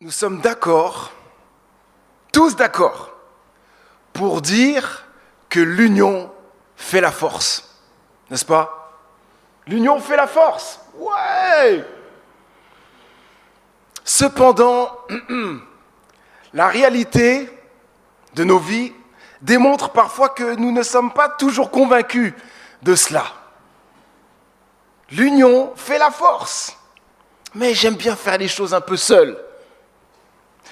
nous sommes d'accord, tous d'accord, pour dire que l'union fait la force, n'est-ce pas? L'union fait la force, ouais! Cependant, la réalité de nos vies démontre parfois que nous ne sommes pas toujours convaincus de cela. L'union fait la force, mais j'aime bien faire les choses un peu seul.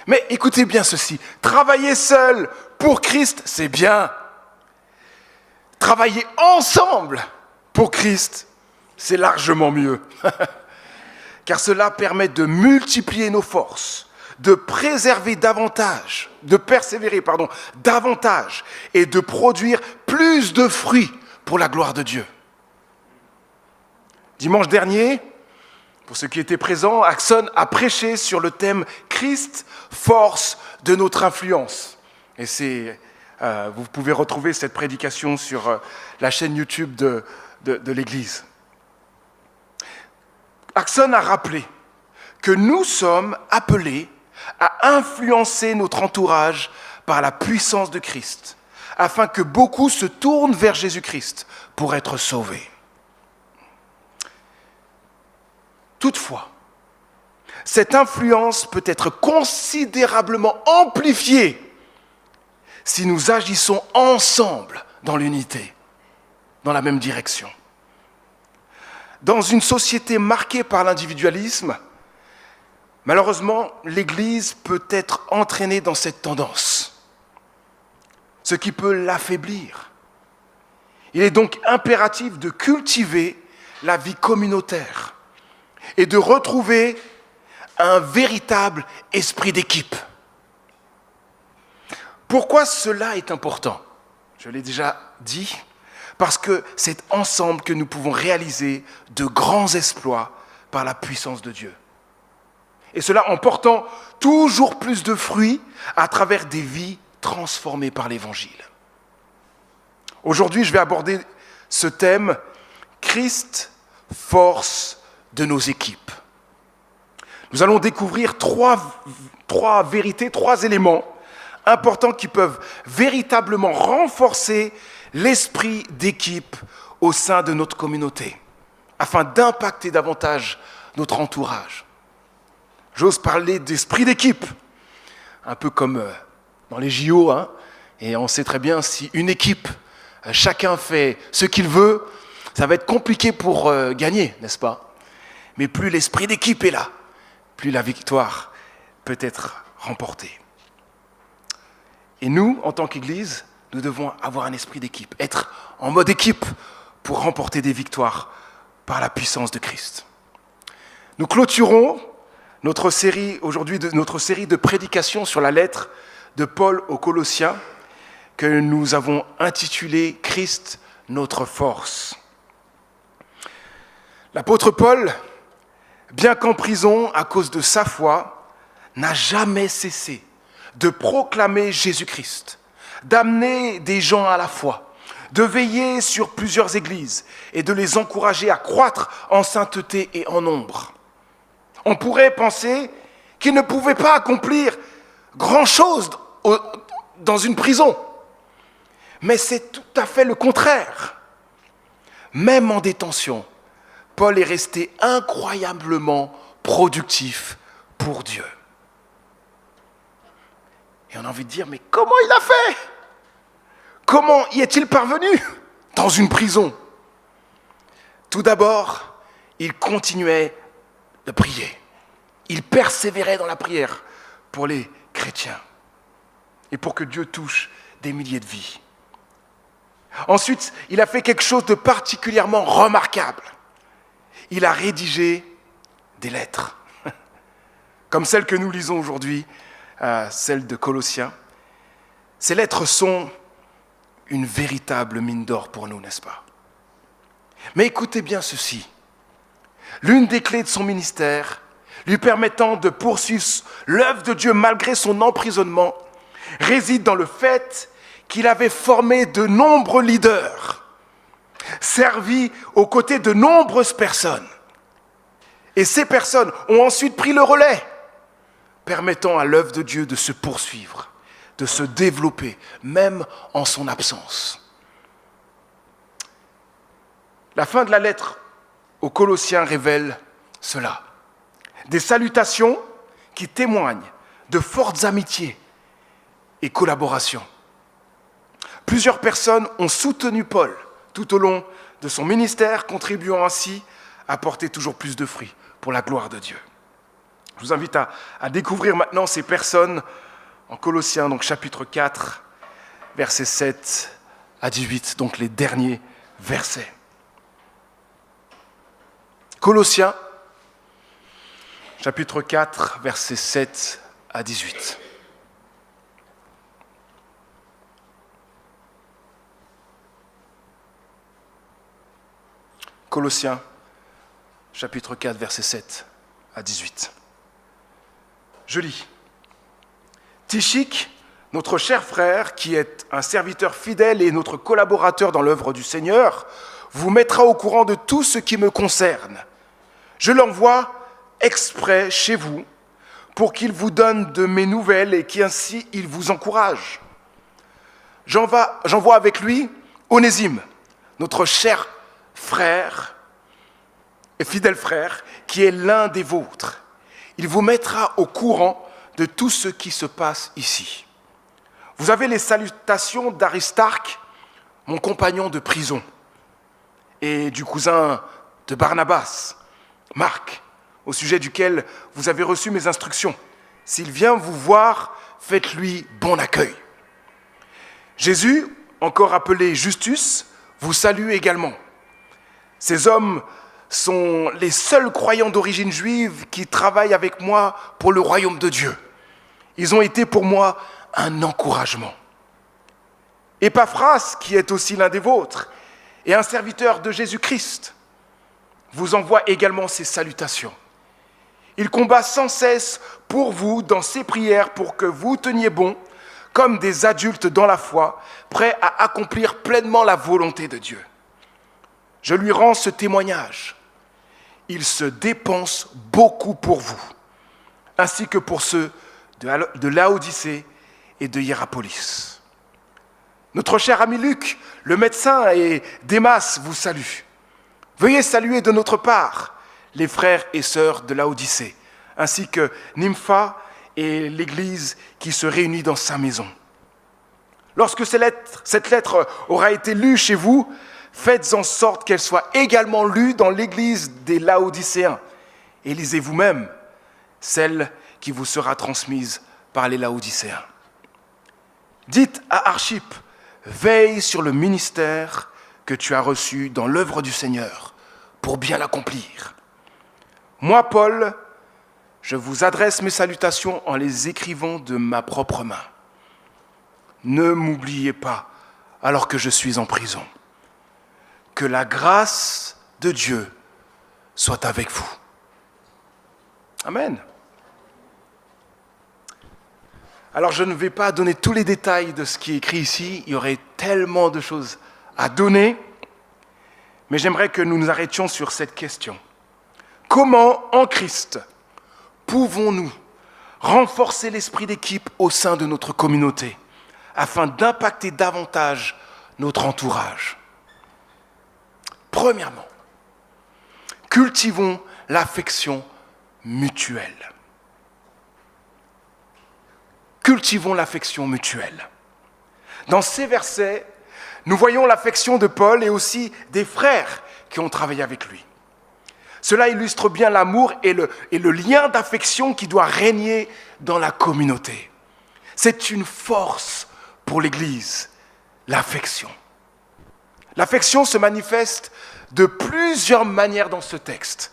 Mais écoutez bien ceci, travailler seul pour Christ, c'est bien. Travailler ensemble pour Christ, c'est largement mieux. Car cela permet de multiplier nos forces, de préserver davantage, de persévérer, davantage, et de produire plus de fruits pour la gloire de Dieu. Dimanche dernier, pour ceux qui étaient présents, Axon a prêché sur le thème « Christ, force de notre influence ». Et vous pouvez retrouver cette prédication sur la chaîne YouTube de l'Église. Axon a rappelé que nous sommes appelés à influencer notre entourage par la puissance de Christ, afin que beaucoup se tournent vers Jésus-Christ pour être sauvés. Toutefois, cette influence peut être considérablement amplifiée si nous agissons ensemble dans l'unité, dans la même direction. Dans une société marquée par l'individualisme, malheureusement, l'Église peut être entraînée dans cette tendance, ce qui peut l'affaiblir. Il est donc impératif de cultiver la vie communautaire et de retrouver un véritable esprit d'équipe. Pourquoi cela est important? Je l'ai déjà dit. Parce que c'est ensemble que nous pouvons réaliser de grands exploits par la puissance de Dieu. Et cela en portant toujours plus de fruits à travers des vies transformées par l'Évangile. Aujourd'hui, je vais aborder ce thème « Christ, force de nos équipes ». Nous allons découvrir trois vérités, trois éléments importants qui peuvent véritablement renforcer l'esprit d'équipe au sein de notre communauté, afin d'impacter davantage notre entourage. J'ose parler d'esprit d'équipe, un peu comme dans les JO, et on sait très bien si une équipe, chacun fait ce qu'il veut, ça va être compliqué pour gagner, n'est-ce pas? Mais plus l'esprit d'équipe est là, plus la victoire peut être remportée. Et nous, en tant qu'Église, nous devons avoir un esprit d'équipe, être en mode équipe pour remporter des victoires par la puissance de Christ. Nous clôturons notre série de prédications sur la lettre de Paul aux Colossiens que nous avons intitulée « Christ, notre force ». L'apôtre Paul, bien qu'en prison à cause de sa foi, n'a jamais cessé de proclamer Jésus-Christ, d'amener des gens à la foi, de veiller sur plusieurs églises et de les encourager à croître en sainteté et en nombre. On pourrait penser qu'il ne pouvait pas accomplir grand-chose dans une prison. Mais c'est tout à fait le contraire. Même en détention, Paul est resté incroyablement productif pour Dieu. Et on a envie de dire, mais comment il a fait? Comment y est-il parvenu dans une prison? Tout d'abord, il continuait de prier. Il persévérait dans la prière pour les chrétiens et pour que Dieu touche des milliers de vies. Ensuite, il a fait quelque chose de particulièrement remarquable. Il a rédigé des lettres, comme celle que nous lisons aujourd'hui, celle de Colossiens. Ces lettres sont une véritable mine d'or pour nous, n'est-ce pas? Mais écoutez bien ceci. L'une des clés de son ministère, lui permettant de poursuivre l'œuvre de Dieu malgré son emprisonnement, réside dans le fait qu'il avait formé de nombreux leaders, servi aux côtés de nombreuses personnes. Et ces personnes ont ensuite pris le relais permettant à l'œuvre de Dieu de se poursuivre, de se développer, même en son absence. La fin de la lettre aux Colossiens révèle cela. Des salutations qui témoignent de fortes amitiés et collaborations. Plusieurs personnes ont soutenu Paul tout au long de son ministère, contribuant ainsi à porter toujours plus de fruits pour la gloire de Dieu. Je vous invite à découvrir maintenant ces personnes en Colossiens, donc chapitre 4, versets 7 à 18, donc les derniers versets. Colossiens, chapitre 4, versets 7 à 18. Colossiens, chapitre 4, versets 7 à 18. Je lis. Tychik, notre cher frère, qui est un serviteur fidèle et notre collaborateur dans l'œuvre du Seigneur, vous mettra au courant de tout ce qui me concerne. Je l'envoie exprès chez vous pour qu'il vous donne de mes nouvelles et qu'ainsi il vous encourage. J'envoie avec lui Onésime, notre cher frère et fidèle frère, qui est l'un des vôtres. Il vous mettra au courant de tout ce qui se passe ici. Vous avez les salutations d'Aristarque, mon compagnon de prison, et du cousin de Barnabas, Marc, au sujet duquel vous avez reçu mes instructions. S'il vient vous voir, faites-lui bon accueil. Jésus, encore appelé Justus, vous salue également. Ces hommes sont les seuls croyants d'origine juive qui travaillent avec moi pour le royaume de Dieu. Ils ont été pour moi un encouragement. Épaphras, qui est aussi l'un des vôtres, et un serviteur de Jésus-Christ, vous envoie également ses salutations. Il combat sans cesse pour vous dans ses prières pour que vous teniez bon, comme des adultes dans la foi, prêts à accomplir pleinement la volonté de Dieu. Je lui rends ce témoignage. Il se dépense beaucoup pour vous, ainsi que pour ceux de Laodicée et de Hiérapolis. Notre cher ami Luc, le médecin, et Démas vous saluent. Veuillez saluer de notre part les frères et sœurs de Laodicée, ainsi que Nympha et l'Église qui se réunit dans sa maison. Lorsque cette lettre aura été lue chez vous, faites en sorte qu'elle soit également lue dans l'Église des Laodicéens, et lisez vous-même celle qui vous sera transmise par les Laodicéens. Dites à Archippe, veille sur le ministère que tu as reçu dans l'œuvre du Seigneur pour bien l'accomplir. Moi, Paul, je vous adresse mes salutations en les écrivant de ma propre main. Ne m'oubliez pas alors que je suis en prison. Que la grâce de Dieu soit avec vous. Amen. Alors je ne vais pas donner tous les détails de ce qui est écrit ici, il y aurait tellement de choses à donner, mais j'aimerais que nous nous arrêtions sur cette question. Comment, en Christ, pouvons-nous renforcer l'esprit d'équipe au sein de notre communauté afin d'impacter davantage notre entourage ? Premièrement, cultivons l'affection mutuelle. Cultivons l'affection mutuelle. Dans ces versets, nous voyons l'affection de Paul et aussi des frères qui ont travaillé avec lui. Cela illustre bien l'amour et le lien d'affection qui doit régner dans la communauté. C'est une force pour l'Église, l'affection. L'affection se manifeste de plusieurs manières dans ce texte.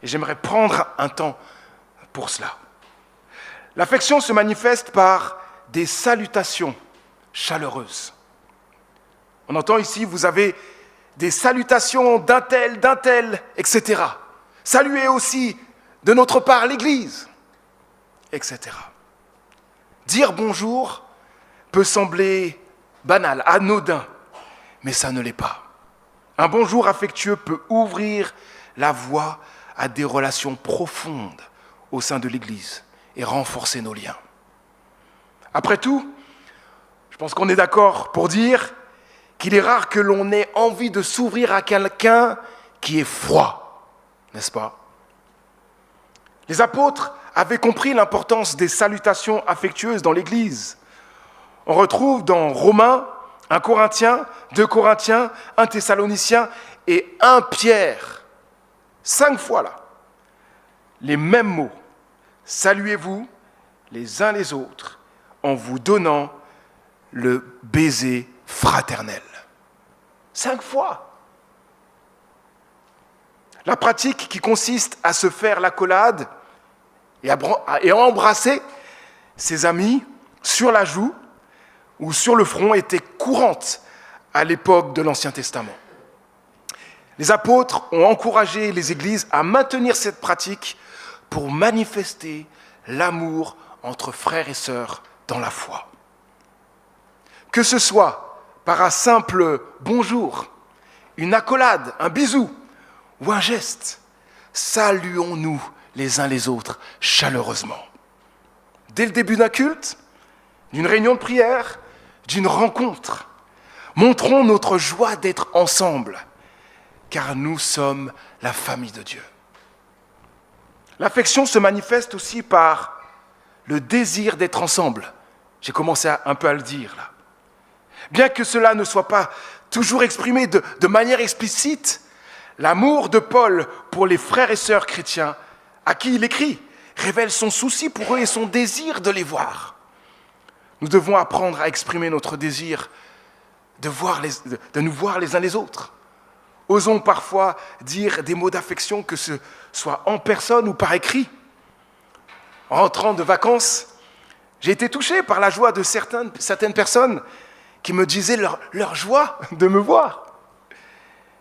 Et j'aimerais prendre un temps pour cela. L'affection se manifeste par des salutations chaleureuses. On entend ici, vous avez des salutations d'un tel, etc. Saluez aussi de notre part l'Église, etc. Dire bonjour peut sembler banal, anodin, mais ça ne l'est pas. Un bonjour affectueux peut ouvrir la voie à des relations profondes au sein de l'Église et renforcer nos liens. Après tout, je pense qu'on est d'accord pour dire qu'il est rare que l'on ait envie de s'ouvrir à quelqu'un qui est froid, n'est-ce pas? Les apôtres avaient compris l'importance des salutations affectueuses dans l'Église. On retrouve dans Romains, 1 Corinthiens, 2 Corinthiens, 1 Thessaloniciens et 1 Pierre, 5 fois là, les mêmes mots. Saluez-vous les uns les autres en vous donnant le baiser fraternel. 5 fois. La pratique qui consiste à se faire l'accolade et à embrasser ses amis sur la joue ou sur le front était courante à l'époque de l'Ancien Testament. Les apôtres ont encouragé les églises à maintenir cette pratique pour manifester l'amour entre frères et sœurs dans la foi. Que ce soit par un simple bonjour, une accolade, un bisou ou un geste, saluons-nous les uns les autres chaleureusement. Dès le début d'un culte, d'une réunion de prière, d'une rencontre, montrons notre joie d'être ensemble, car nous sommes la famille de Dieu. L'affection se manifeste aussi par le désir d'être ensemble. J'ai commencé un peu à le dire là. Bien que cela ne soit pas toujours exprimé de manière explicite, l'amour de Paul pour les frères et sœurs chrétiens à qui il écrit révèle son souci pour eux et son désir de les voir. Nous devons apprendre à exprimer notre désir de nous voir les uns les autres. Osons parfois dire des mots d'affection, que ce soit en personne ou par écrit. En rentrant de vacances, j'ai été touché par la joie de certaines personnes qui me disaient leur joie de me voir.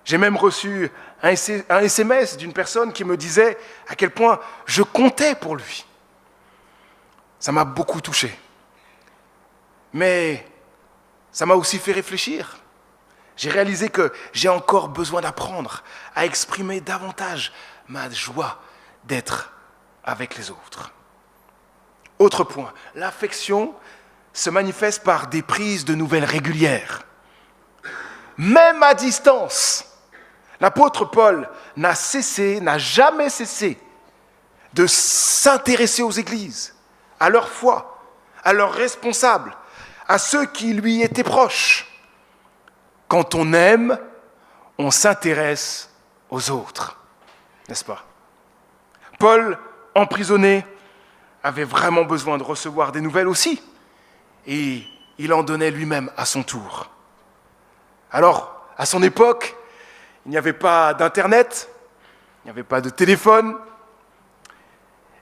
J'ai même reçu un SMS d'une personne qui me disait à quel point je comptais pour lui. Ça m'a beaucoup touché. Mais ça m'a aussi fait réfléchir. J'ai réalisé que j'ai encore besoin d'apprendre à exprimer davantage ma joie d'être avec les autres. Autre point, l'affection se manifeste par des prises de nouvelles régulières. Même à distance, l'apôtre Paul n'a jamais cessé de s'intéresser aux églises, à leur foi, à leurs responsables, à ceux qui lui étaient proches. Quand on aime, on s'intéresse aux autres, n'est-ce pas? Paul, emprisonné, avait vraiment besoin de recevoir des nouvelles aussi, et il en donnait lui-même à son tour. Alors, à son époque, il n'y avait pas d'internet, il n'y avait pas de téléphone,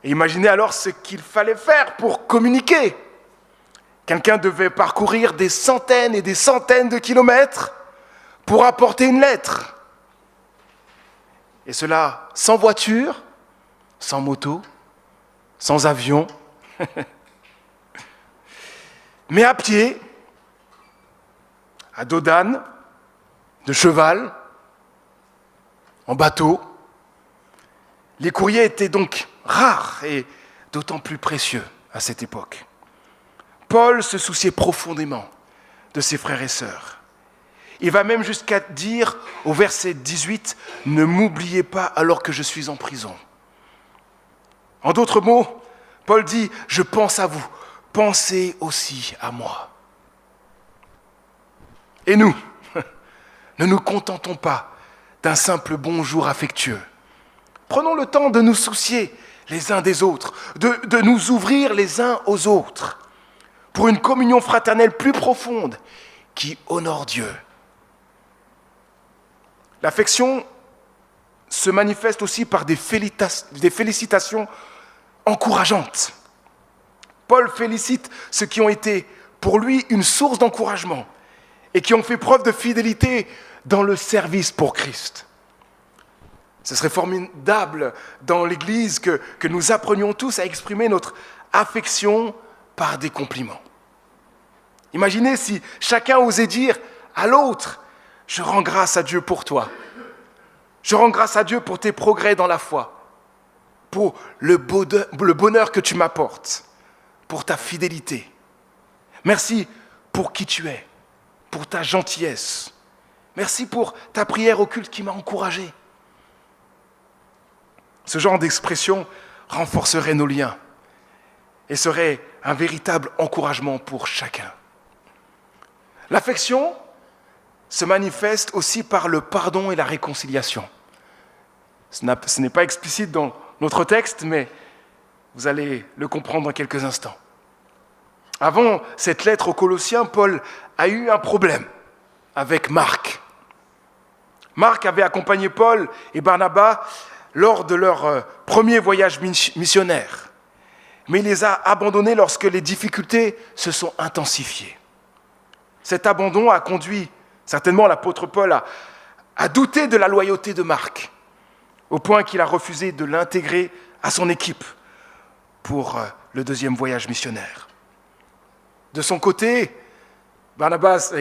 et imaginez alors ce qu'il fallait faire pour communiquer. Quelqu'un devait parcourir des centaines et des centaines de kilomètres pour apporter une lettre. Et cela sans voiture, sans moto, sans avion, mais à pied, à dos d'âne, de cheval, en bateau. Les courriers étaient donc rares et d'autant plus précieux à cette époque. Paul se souciait profondément de ses frères et sœurs. Il va même jusqu'à dire au verset 18, « Ne m'oubliez pas alors que je suis en prison. » En d'autres mots, Paul dit, « Je pense à vous, pensez aussi à moi. » Et nous, ne nous contentons pas d'un simple bonjour affectueux. Prenons le temps de nous soucier les uns des autres, de nous ouvrir les uns aux autres, pour une communion fraternelle plus profonde qui honore Dieu. L'affection se manifeste aussi par des félicitations encourageantes. Paul félicite ceux qui ont été pour lui une source d'encouragement et qui ont fait preuve de fidélité dans le service pour Christ. Ce serait formidable dans l'Église que nous apprenions tous à exprimer notre affection par des compliments. Imaginez si chacun osait dire à l'autre, « Je rends grâce à Dieu pour toi. Je rends grâce à Dieu pour tes progrès dans la foi. pour le bonheur que tu m'apportes, pour ta fidélité. Merci pour qui tu es, pour ta gentillesse. Merci pour ta prière occulte qui m'a encouragé. Ce genre d'expression renforcerait nos liens et serait un véritable encouragement pour chacun. L'affection se manifeste aussi par le pardon et la réconciliation. Ce n'est pas explicite dans notre texte, mais vous allez le comprendre dans quelques instants. Avant cette lettre aux Colossiens, Paul a eu un problème avec Marc. Marc avait accompagné Paul et Barnabas lors de leur premier voyage missionnaire. Mais il les a abandonnés lorsque les difficultés se sont intensifiées. Cet abandon a conduit certainement l'apôtre Paul à douter de la loyauté de Marc, au point qu'il a refusé de l'intégrer à son équipe pour le deuxième voyage missionnaire. De son côté, Barnabas,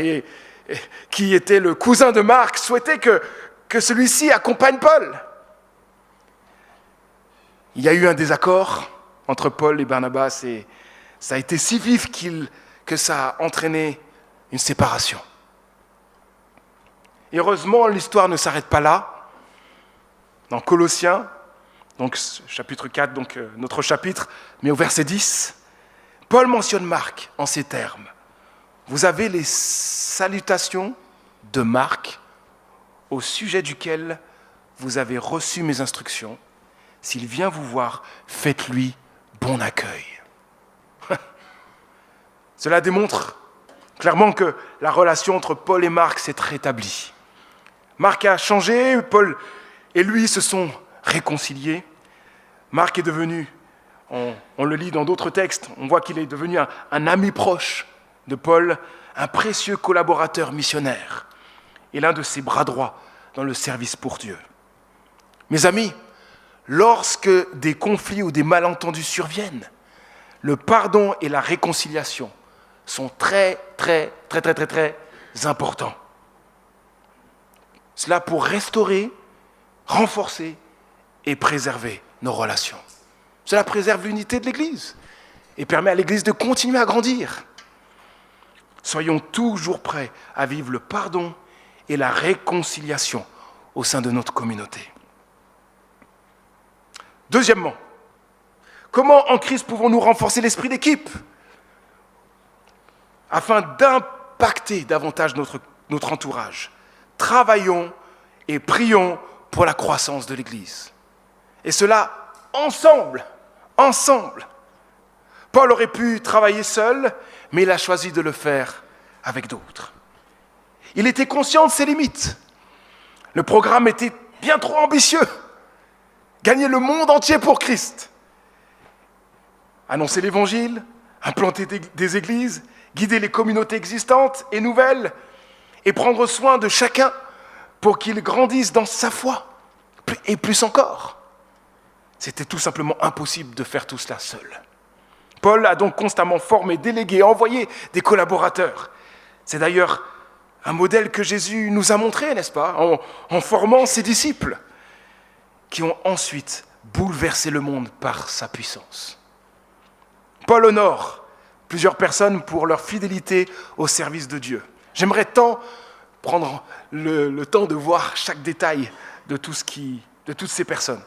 qui était le cousin de Marc, souhaitait que celui-ci accompagne Paul. Il y a eu un désaccord entre Paul et Barnabas et ça a été si vif que ça a entraîné une séparation. Et heureusement, l'histoire ne s'arrête pas là. Dans Colossiens, donc chapitre 4, donc notre chapitre, mais au verset 10, Paul mentionne Marc en ces termes. Vous avez les salutations de Marc, au sujet duquel vous avez reçu mes instructions. S'il vient vous voir, faites-lui bon accueil. Cela démontre clairement que la relation entre Paul et Marc s'est rétablie. Marc a changé, Paul et lui se sont réconciliés. Marc est devenu, on le lit dans d'autres textes, on voit qu'il est devenu un ami proche de Paul, un précieux collaborateur missionnaire et l'un de ses bras droits dans le service pour Dieu. Mes amis, lorsque des conflits ou des malentendus surviennent, le pardon et la réconciliation sont très importants. Cela pour restaurer, renforcer et préserver nos relations. Cela préserve l'unité de l'Église et permet à l'Église de continuer à grandir. Soyons toujours prêts à vivre le pardon et la réconciliation au sein de notre communauté. Deuxièmement, comment en Christ pouvons-nous renforcer l'esprit d'équipe afin d'impacter davantage notre entourage? Travaillons et prions pour la croissance de l'Église. Et cela ensemble. Paul aurait pu travailler seul, mais il a choisi de le faire avec d'autres. Il était conscient de ses limites. Le programme était bien trop ambitieux. Gagner le monde entier pour Christ. Annoncer l'Évangile, implanter des églises, guider les communautés existantes et nouvelles, et prendre soin de chacun pour qu'il grandisse dans sa foi, et plus encore. C'était tout simplement impossible de faire tout cela seul. Paul a donc constamment formé, délégué, envoyé des collaborateurs. C'est d'ailleurs un modèle que Jésus nous a montré, n'est-ce pas, en formant ses disciples, qui ont ensuite bouleversé le monde par sa puissance. Paul honore plusieurs personnes pour leur fidélité au service de Dieu. J'aimerais tant prendre le temps de voir chaque détail de toutes ces personnes.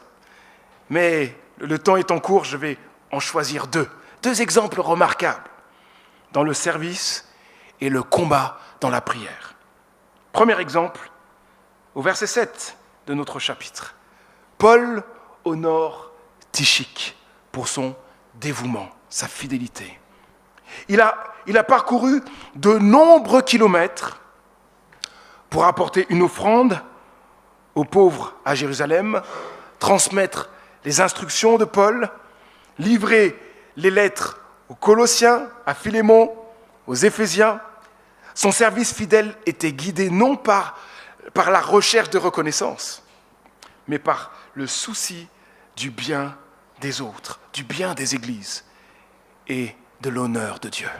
Mais le temps étant court, je vais en choisir deux exemples remarquables dans le service et le combat dans la prière. Premier exemple, au verset 7 de notre chapitre. Paul honore Tychik pour son dévouement, sa fidélité. Il a parcouru de nombreux kilomètres pour apporter une offrande aux pauvres à Jérusalem, transmettre les instructions de Paul, livrer les lettres aux Colossiens, à Philémon, aux Éphésiens. Son service fidèle était guidé non par la recherche de reconnaissance, mais par le souci du bien des autres, du bien des églises et de l'honneur de Dieu.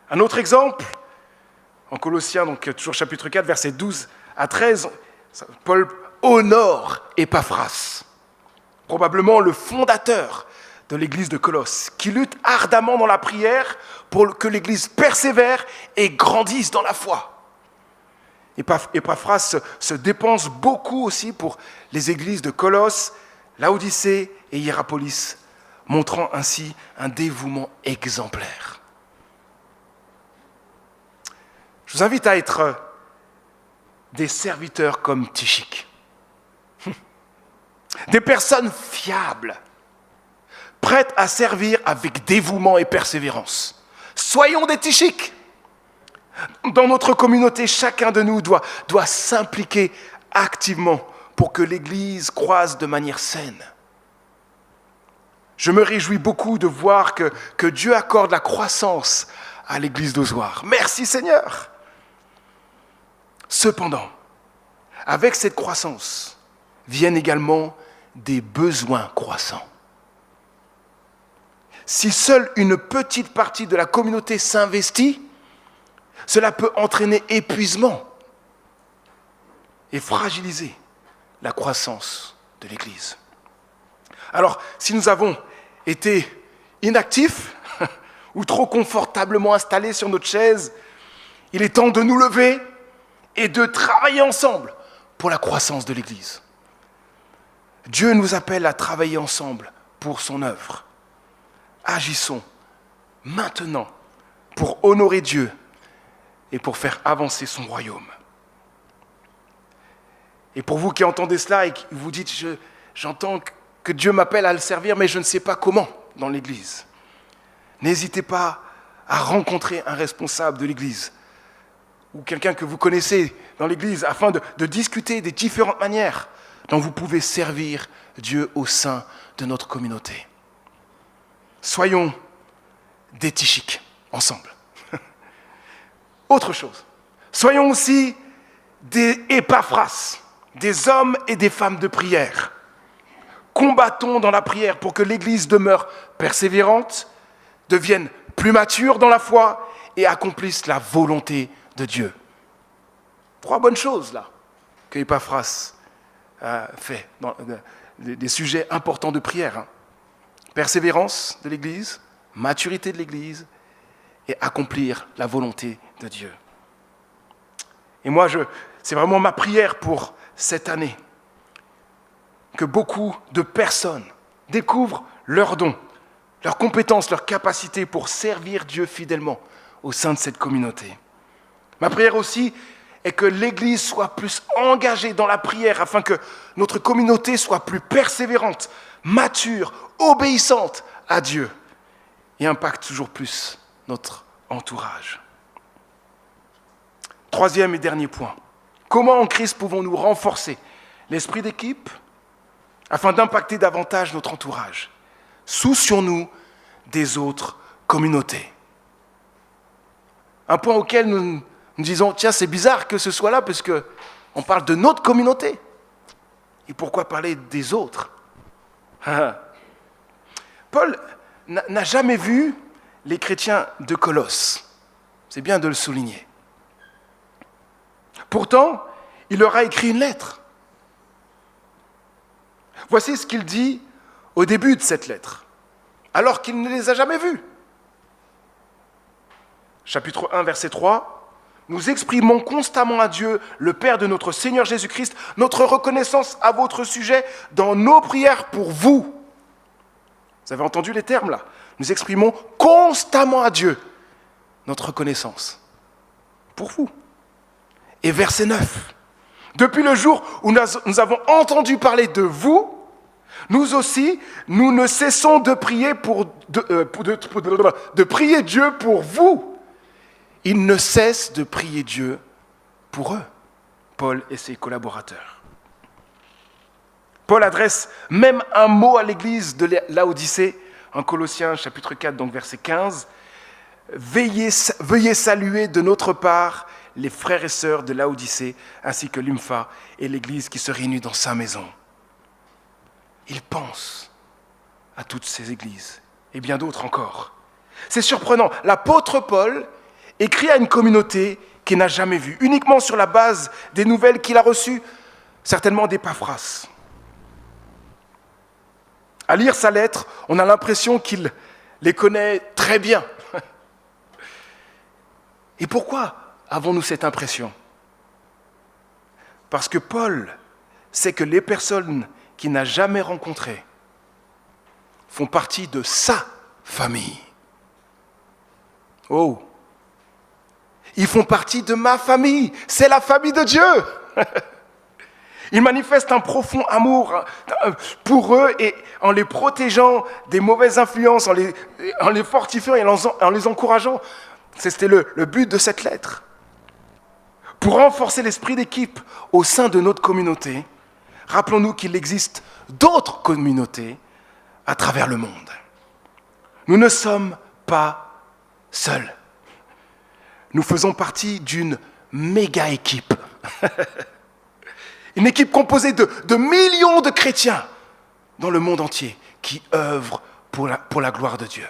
Un autre exemple, en Colossiens, donc toujours chapitre 4, versets 12 à 13, Paul honore Épaphras, probablement le fondateur de l'église de Colosse, qui lutte ardemment dans la prière pour que l'église persévère et grandisse dans la foi. Épaphras se dépense beaucoup aussi pour les églises de Colosse, Laodicée et Hiérapolis, montrant ainsi un dévouement exemplaire. Je vous invite à être des serviteurs comme Tychik, des personnes fiables, prêtes à servir avec dévouement et persévérance. Soyons des Tychik. Dans notre communauté, chacun de nous doit s'impliquer activement pour que l'Église croise de manière saine. Je me réjouis beaucoup de voir que Dieu accorde la croissance à l'Église d'Ozoir. Merci Seigneur. Cependant, avec cette croissance, viennent également des besoins croissants. Si seule une petite partie de la communauté s'investit, cela peut entraîner épuisement et fragiliser la croissance de l'Église. Alors, si nous avons été inactifs ou trop confortablement installés sur notre chaise, il est temps de nous lever et de travailler ensemble pour la croissance de l'Église. Dieu nous appelle à travailler ensemble pour son œuvre. Agissons maintenant pour honorer Dieu et pour faire avancer son royaume. Et pour vous qui entendez cela et qui vous dites « J'entends que Dieu m'appelle à le servir, mais je ne sais pas comment dans l'Église », n'hésitez pas à rencontrer un responsable de l'Église ou quelqu'un que vous connaissez dans l'Église afin de discuter des différentes manières dont vous pouvez servir Dieu au sein de notre communauté. Soyons des Tychiques ensemble. Autre chose, soyons aussi des Épaphras, des hommes et des femmes de prière. Combattons dans la prière pour que l'Église demeure persévérante, devienne plus mature dans la foi et accomplisse la volonté de Dieu. 3 bonnes choses là que Épaphras a fait, des sujets importants de prière. Persévérance de l'Église, maturité de l'Église et accomplir la volonté de Dieu. Et moi, c'est vraiment ma prière pour cette année, que beaucoup de personnes découvrent leurs dons, leurs compétences, leurs capacités pour servir Dieu fidèlement au sein de cette communauté. Ma prière aussi est que l'Église soit plus engagée dans la prière afin que notre communauté soit plus persévérante, mature, obéissante à Dieu et impacte toujours plus notre entourage. 3e et dernier point. Comment en Christ pouvons-nous renforcer l'esprit d'équipe afin d'impacter davantage notre entourage? Soucions-nous des autres communautés. Un point auquel nous disons, tiens, c'est bizarre que ce soit là parce qu'on parle de notre communauté. Et pourquoi parler des autres? Paul n'a jamais vu les chrétiens de Colosse. C'est bien de le souligner. Pourtant, il leur a écrit une lettre. Voici ce qu'il dit au début de cette lettre, alors qu'il ne les a jamais vus. Chapitre 1, verset 3. « Nous exprimons constamment à Dieu, le Père de notre Seigneur Jésus-Christ, notre reconnaissance à votre sujet dans nos prières pour vous. » Vous avez entendu les termes là? Nous exprimons constamment à Dieu notre reconnaissance pour vous. Et verset 9. « Depuis le jour où nous avons entendu parler de vous, nous aussi, nous ne cessons de prier, de prier Dieu pour vous. » Il ne cesse de prier Dieu pour eux, Paul et ses collaborateurs. Paul adresse même un mot à l'église de Laodicée, en Colossiens chapitre 4, donc verset 15. « Veuillez saluer de notre part les frères et sœurs de Laodicée, ainsi que Lympha et l'église qui se réunit dans sa maison. » Il pense à toutes ces églises et bien d'autres encore. C'est surprenant, l'apôtre Paul écrit à une communauté qu'il n'a jamais vue, uniquement sur la base des nouvelles qu'il a reçues certainement d'Épaphras. À lire sa lettre, on a l'impression qu'il les connaît très bien. Et pourquoi avons-nous cette impression ? Parce que Paul sait que les personnes qu'il n'a jamais rencontrées font partie de sa famille. Oh, ils font partie de ma famille, c'est la famille de Dieu. Il manifeste un profond amour pour eux et en les protégeant des mauvaises influences, en les fortifiant et en les encourageant. C'était le but de cette lettre. Pour renforcer l'esprit d'équipe au sein de notre communauté, rappelons-nous qu'il existe d'autres communautés à travers le monde. Nous ne sommes pas seuls. Nous faisons partie d'une méga équipe. Une équipe composée de millions de chrétiens dans le monde entier qui œuvrent pour la gloire de Dieu.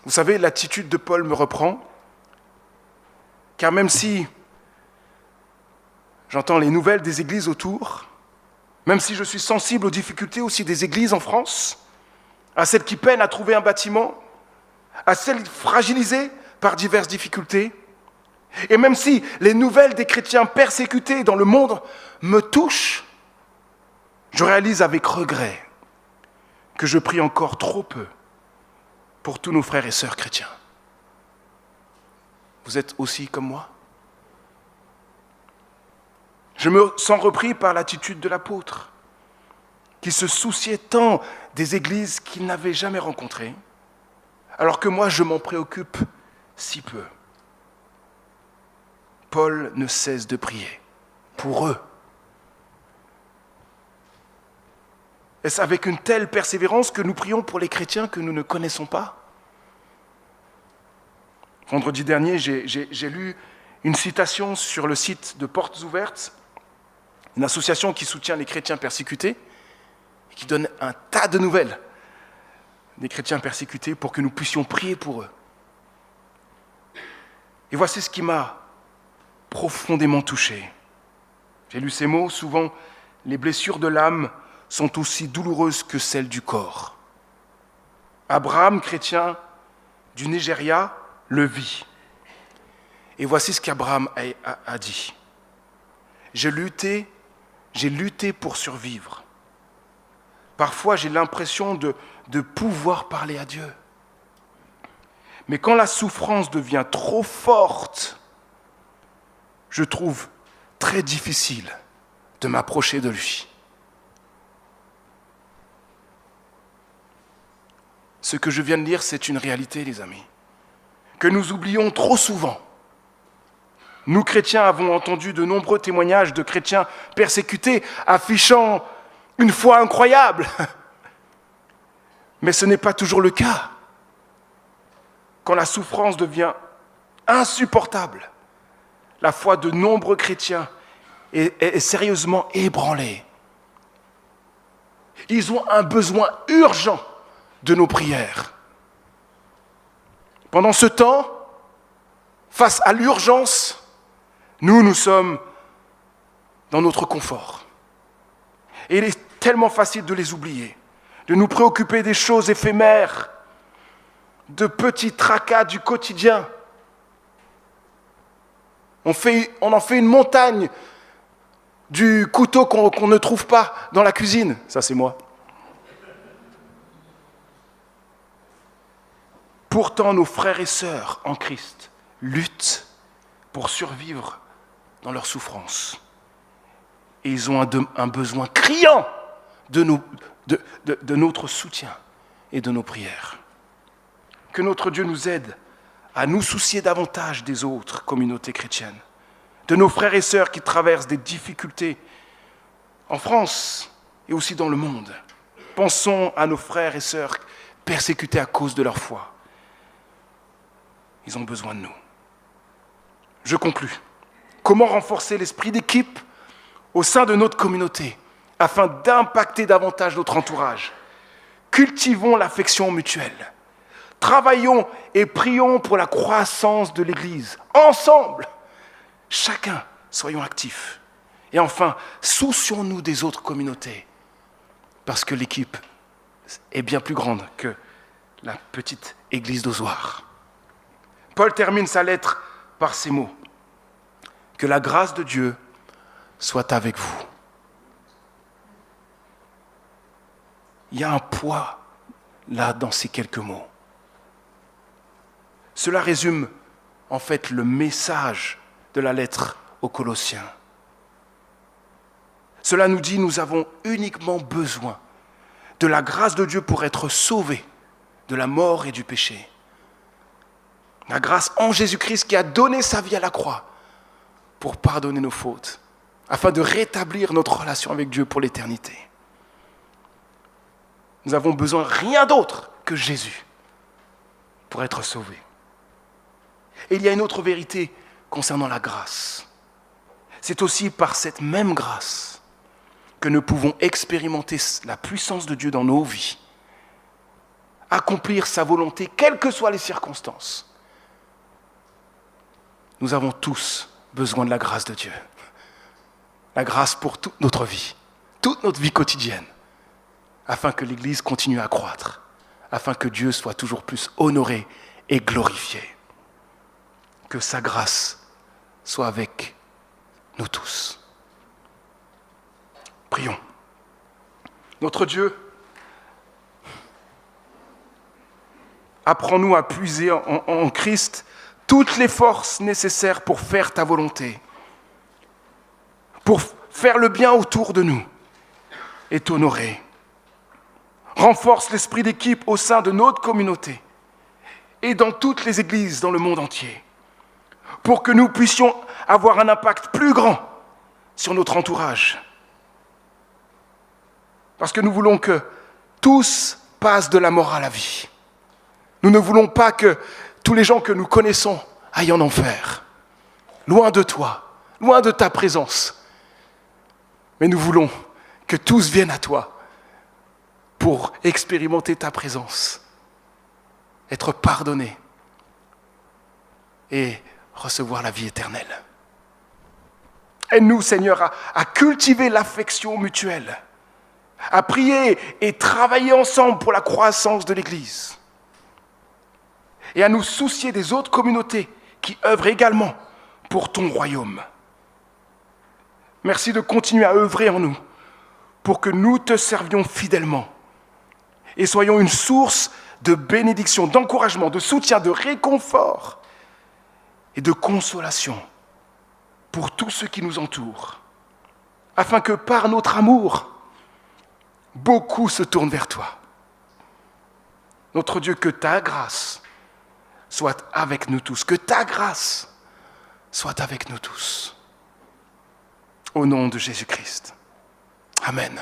Vous savez, l'attitude de Paul me reprend, car même si j'entends les nouvelles des églises autour, même si je suis sensible aux difficultés aussi des églises en France, à celles qui peinent à trouver un bâtiment, à celles fragilisées par diverses difficultés, et même si les nouvelles des chrétiens persécutés dans le monde me touchent, je réalise avec regret que je prie encore trop peu pour tous nos frères et sœurs chrétiens. Vous êtes aussi comme moi ? Je me sens repris par l'attitude de l'apôtre, qui se souciait tant des églises qu'il n'avait jamais rencontrées, alors que moi je m'en préoccupe si peu. Paul ne cesse de prier pour eux. Est-ce avec une telle persévérance que nous prions pour les chrétiens que nous ne connaissons pas ? Vendredi dernier, j'ai lu une citation sur le site de Portes Ouvertes, une association qui soutient les chrétiens persécutés et qui donne un tas de nouvelles des chrétiens persécutés pour que nous puissions prier pour eux. Et voici ce qui m'a profondément touché. J'ai lu ces mots, souvent les blessures de l'âme sont aussi douloureuses que celles du corps. Abraham, chrétien du Nigeria, le vit. Et voici ce qu'Abraham a dit. J'ai lutté pour survivre. Parfois, j'ai l'impression de pouvoir parler à Dieu. Mais quand la souffrance devient trop forte, je trouve très difficile de m'approcher de lui. Ce que je viens de lire, c'est une réalité, les amis, que nous oublions trop souvent. Nous, chrétiens, avons entendu de nombreux témoignages de chrétiens persécutés affichant une foi incroyable. Mais ce n'est pas toujours le cas. Quand la souffrance devient insupportable, la foi de nombreux chrétiens est sérieusement ébranlée. Ils ont un besoin urgent de nos prières. Pendant ce temps, face à l'urgence, nous sommes dans notre confort. Et il est tellement facile de les oublier, de nous préoccuper des choses éphémères, de petits tracas du quotidien. On en fait une montagne du couteau qu'on ne trouve pas dans la cuisine. Ça, c'est moi. Pourtant, nos frères et sœurs en Christ luttent pour survivre dans leur souffrance. Et ils ont un besoin criant de notre soutien et de nos prières. Que notre Dieu nous aide à nous soucier davantage des autres communautés chrétiennes, de nos frères et sœurs qui traversent des difficultés en France et aussi dans le monde. Pensons à nos frères et sœurs persécutés à cause de leur foi. Ils ont besoin de nous. Je conclus. Comment renforcer l'esprit d'équipe au sein de notre communauté afin d'impacter davantage notre entourage ? Cultivons l'affection mutuelle. Travaillons et prions pour la croissance de l'Église. Ensemble, chacun, soyons actifs. Et enfin, soucions-nous des autres communautés, parce que l'équipe est bien plus grande que la petite église d'Ozoir. Paul termine sa lettre par ces mots. Que la grâce de Dieu soit avec vous. Il y a un poids là dans ces quelques mots. Cela résume en fait le message de la lettre aux Colossiens. Cela nous dit nous avons uniquement besoin de la grâce de Dieu pour être sauvés de la mort et du péché. La grâce en Jésus-Christ qui a donné sa vie à la croix pour pardonner nos fautes, afin de rétablir notre relation avec Dieu pour l'éternité. Nous avons besoin de rien d'autre que Jésus pour être sauvés. Et il y a une autre vérité concernant la grâce. C'est aussi par cette même grâce que nous pouvons expérimenter la puissance de Dieu dans nos vies, accomplir sa volonté, quelles que soient les circonstances. Nous avons tous besoin de la grâce de Dieu. La grâce pour toute notre vie quotidienne, afin que l'Église continue à croître, afin que Dieu soit toujours plus honoré et glorifié. Que sa grâce soit avec nous tous. Prions. Notre Dieu, apprends-nous à puiser en Christ toutes les forces nécessaires pour faire ta volonté, pour faire le bien autour de nous et t'honorer. Renforce l'esprit d'équipe au sein de notre communauté et dans toutes les églises dans le monde entier, pour que nous puissions avoir un impact plus grand sur notre entourage. Parce que nous voulons que tous passent de la mort à la vie. Nous ne voulons pas que tous les gens que nous connaissons aillent en enfer, loin de toi, loin de ta présence. Mais nous voulons que tous viennent à toi pour expérimenter ta présence, être pardonnés et recevoir la vie éternelle. Aide-nous, Seigneur, à cultiver l'affection mutuelle, à prier et travailler ensemble pour la croissance de l'Église, et à nous soucier des autres communautés qui œuvrent également pour ton royaume. Merci de continuer à œuvrer en nous pour que nous te servions fidèlement et soyons une source de bénédiction, d'encouragement, de soutien, de réconfort et de consolation pour tous ceux qui nous entourent, afin que par notre amour, beaucoup se tournent vers toi. Notre Dieu, que ta grâce soit avec nous tous, que ta grâce soit avec nous tous. Au nom de Jésus-Christ. Amen.